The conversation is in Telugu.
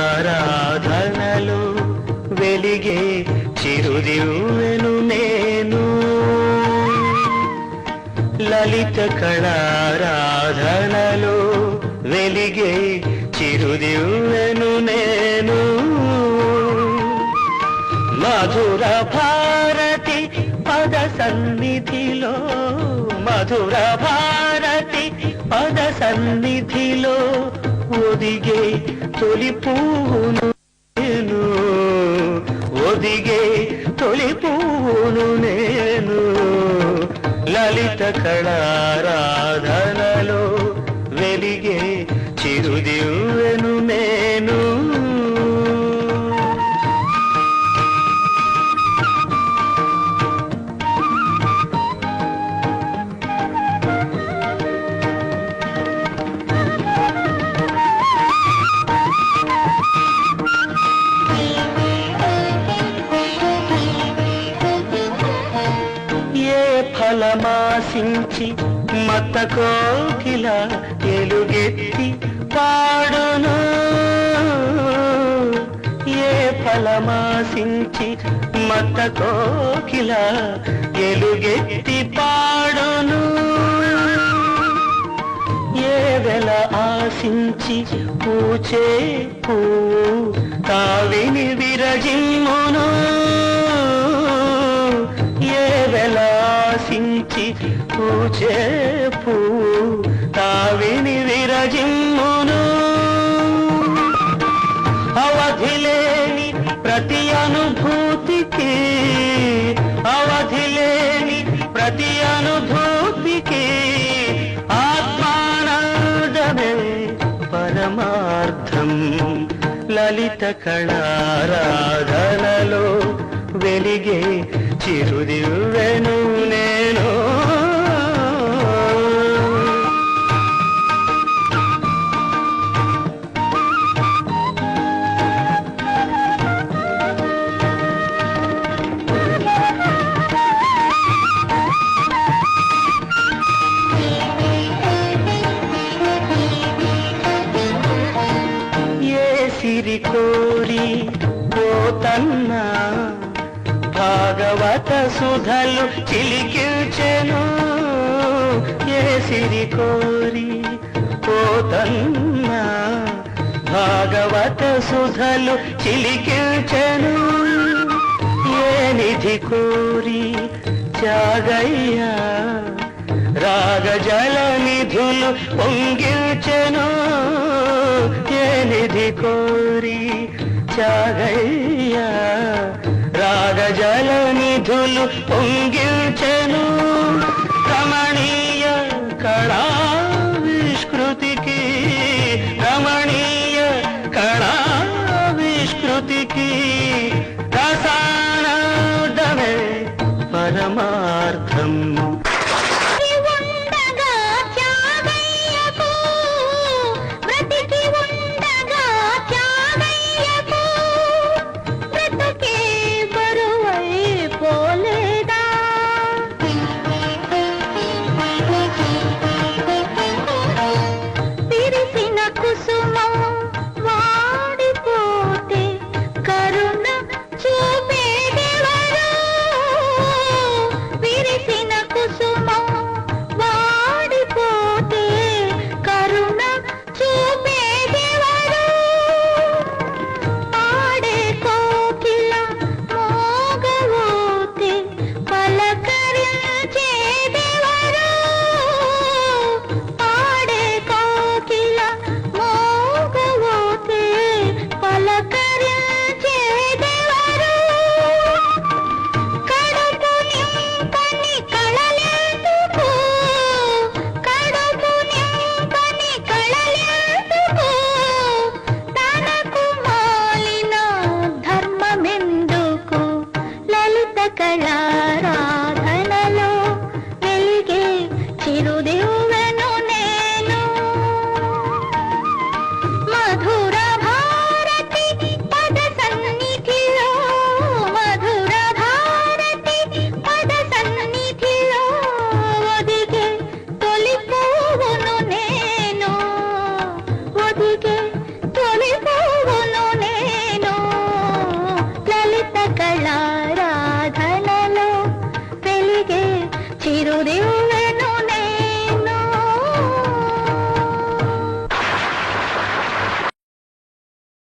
కళారాధనలు వెలిగే చిరుదివ్వెను నేను. లలిత కళారాధనలు వెలిగే చిరుదివ్వెను నేను. మధుర భారతి పద సన్నిధిలో, మధుర భారతి పద సన్నిధిలో ఒదిగే తొలి పువ్వును నేను, ఒదిగే తొలి పువ్వును నేను. లలిత కళారాధనలో వెలిగే చిరుదివ్వెను నేను. ఫలమాసించి మత కోకిల ఎలుగెత్తి పాడును, ఏ ఫలమాసించి మత కోకిల ఎలుగెత్తి పాడును. ఏ వెల ఆశించి పూచే పువ్వు కావిని విరజిమ్మును, ఏ వెల ఆశించి పూచే పువ్వు కావిని విరజిమ్మును. అవధిలేని ప్రతి అనుభూతికి, అవధిలేని ప్రతి అనుభూతికి ఆత్మానందమే పరమార్థం. లలిత కళారాధనలో వెలిగే చిరుదివ్వెను నేను. ఏ సిరి కోరి పోతన్నా భాగవత సుధలు చిలికిల్చెను, ఏ సిరి కోరి పోతన్నా భాగవత సుధలు చిలికిల్చెను. ఏ నిధి కోరి త్యాగయ్యా రాగజల నిధులు పొంగిల్చెను, ఏ నిధి కోరి త్యాగయ్యా రాగజల నిధులు పొంగిల్చెను. రమణీయ కళావిష్కృతికి, రమణీయ కళావిష్కృతికి రసానాదమే పరమార్థం. చిరుదివ్వెల